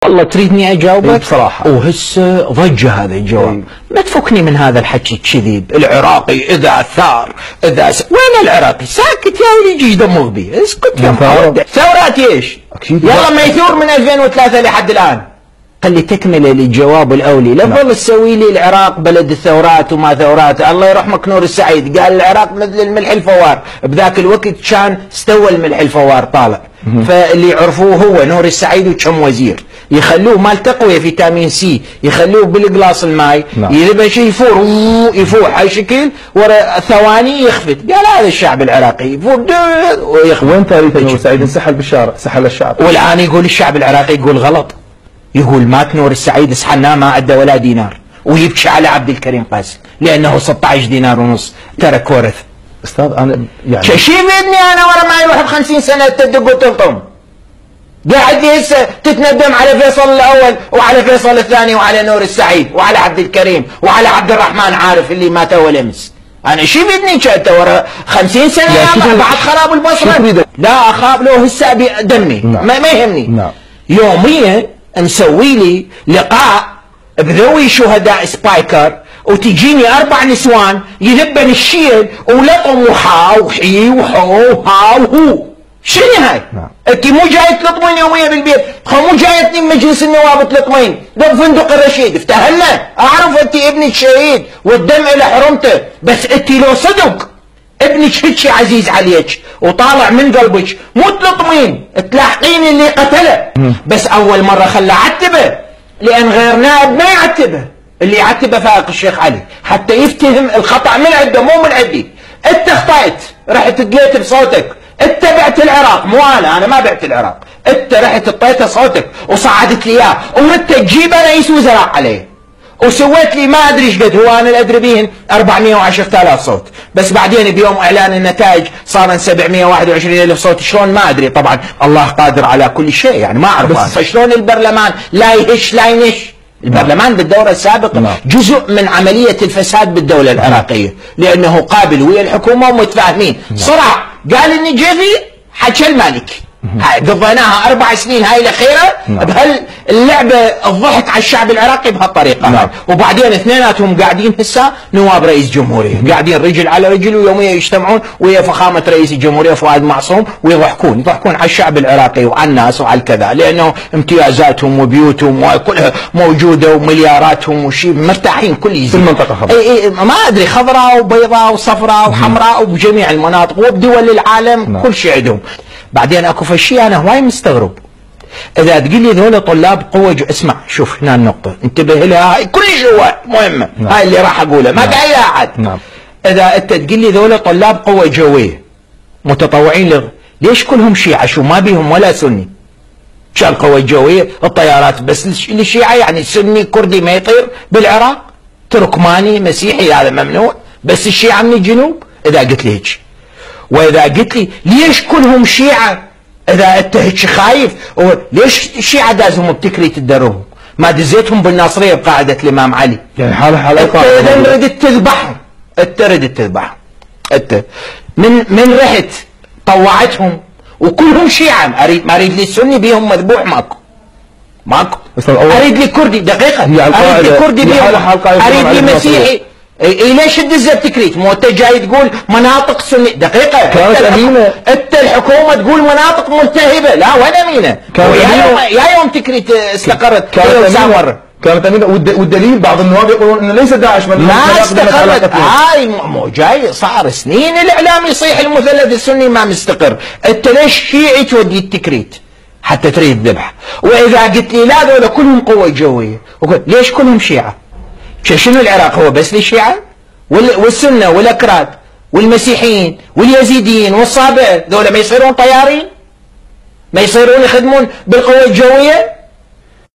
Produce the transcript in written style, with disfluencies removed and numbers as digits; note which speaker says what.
Speaker 1: والله تريدني اجاوبك
Speaker 2: بصراحه
Speaker 1: وهسه ضجه هذا الجواب. ما تفكني من هذا الحكي الكذب. العراقي اذا ثار وين العراقي؟ ساكت يا ولي جيش دمغ بيه. اسكت يا محمد. ثورات ايش؟ يلا ما يثور من 2003 لحد الان. خلي تكمله للجواب الاولي. لا تظل تسوي لي العراق بلد الثورات وما ثورات. الله يرحمك نور السعيد قال العراق مثل الملح الفوار. بذاك الوقت كان استوى الملح الفوار طالع. فاللي يعرفوه هو نور السعيد وكم وزير يخلوه مال تقويه فيتامين سي، يخلوه بالقلاص الماي يلبش يفور هاي شكل ورا ثواني يخفت. قال هذا الشعب العراقي يفور ويخفت.
Speaker 2: وين تاريخ نور السعيد؟ انسحل بالشارع، سحل الشعب.
Speaker 1: والان يقول الشعب العراقي يقول غلط. يقول مات نور السعيد سحلناه ما ادى ولا دينار، ويبكي على عبد الكريم قاسم لانه 16 دينار ونص ترك ورث.
Speaker 2: استاذ انا يعني
Speaker 1: شي بدني انا ورا ما يروح ب50 سنه تدق وتلطم. قاعد هسه تتندم على فيصل الاول وعلى فيصل الثاني وعلى نور السعيد وعلى عبد الكريم وعلى عبد الرحمن عارف اللي مات اول امس. انا شي بدني انت ورا 50 سنه يا بعد خراب البصره؟ لا اخاف له هسه دمي. ما يهمني. يوميا مسوي لي لقاء بذوي شهداء سبايكر وتجيني 4 نسوان يلبن الشيل ولطم وحا وحي وحو وها وهو. شنو هاي؟ انت مو جاي تلطمين يوميا بالبيت، مو جايتني بمجلس النواب تلطمين، ده فندق الرشيد افتهمنا، اعرف انت ابنك شهيد والدم الى حرمته، بس انت لو صدق ابنك هيك عزيز عليك وطالع من قلبك مو تلطمين تلاحقين اللي قتله. بس اول مره خلى عتبه لان غير نائب ما يعتبه، اللي يعتبه فائق الشيخ علي حتى يفتهم الخطا من عنده مو من عندي. انت اخطأت رحت دليت بصوتك، انت بعت العراق مو انا ما بعت العراق، انت رحت اعطيته صوتك وصعدت لي اياه وانت تجيب رئيس وزراء عليه وسويت لي ما ادري ايش قد. هو انا اللي ادري بيهن 410,000 صوت، بس بعدين بيوم اعلان النتائج صار 721,000 صوت. شلون ما ادري، طبعا الله قادر على كل شيء يعني ما اعرف. فشلون البرلمان لا يهش لا ينش؟ البرلمان بالدورة السابقة جزء من عملية الفساد بالدولة العراقية لأنه قابل ويا الحكومة ومتفاهمين. صراع قال النجيفي حكى المالكي. قضيناها 4 سنين هاي الأخيرة بهاللعبة الضحك على الشعب العراقي بهالطريقة. وبعدين اثنيناتهم قاعدين هسه نواب رئيس جمهورية قاعدين رجل على رجل ويوميا يجتمعون ويا فخامة رئيس الجمهورية فؤاد معصوم ويضحكون على الشعب العراقي وعلى الناس وعلى الكذا لأنه امتيازاتهم وبيوتهم وكلها موجودة وملياراتهم وشيء مرتاحين كل
Speaker 2: في المنطقة خضراء.
Speaker 1: ما أدري خضراء وبيضاء وصفراء وحمراء وبجميع المناطق وبدول العالم كل شيء عندهم. بعدين اكو فشي انا هواي مستغرب. اذا تقول لي ذولا طلاب قوه اسمع شوف هنا النقطه انتبه لها، هاي كلش هو مهمه. هاي اللي راح اقولها ما قاعد احد. اذا انت تقول لي ذولا طلاب قوه جويه متطوعين ليش كلهم شيعه؟ شو ما بيهم ولا سني؟ شو القوه الجويه؟ الطيارات بس للشيعه يعني سني كردي ما يطير بالعراق، تركماني مسيحي هذا ممنوع، بس الشيعه من الجنوب. اذا قلت لي هيك واذا قلت لي ليش كلهم شيعه؟ اذا انت هيك خايف ليش الشيعه دازهم بتكريت الدروب؟ ما دزيتهم بالناصريه بقاعده الامام علي.
Speaker 2: يعني حاله
Speaker 1: انت اذا ردت تذبحهم، انت ردت تذبحهم، انت من رحت طوعتهم وكلهم شيعه. اريد لي السني بيهم مذبوح ماكو. اريد لي كردي دقيقه، اريد لي كردي بيهم، اريد لي مسيحي. ليش تدزها بتكريت؟ مو انت جاي تقول مناطق سنية؟ دقيقة
Speaker 2: كانت أمينة.
Speaker 1: انت الحكومة تقول مناطق ملتهبة، لا وين أمينة؟ يا يوم تكريت استقرت
Speaker 2: كانت أمينة والدليل بعض النواب يقولون انه ليس داعش من
Speaker 1: ما استقرت. هاي مو جاي صار سنين الاعلام يصيح المثلث السني ما مستقر. انت ليش شيعي تودي التكريت حتى تريد ذبح؟ واذا قلت لي لا ذولا كلهم قوة جوية، ليش كلهم شيعة؟ شنو العراق هو بس للشيعة؟ والسنة والأكراد والمسيحيين واليزيديين والصابئة ذولا ما يصيرون طيارين؟ ما يصيرون يخدمون بالقوة الجوية؟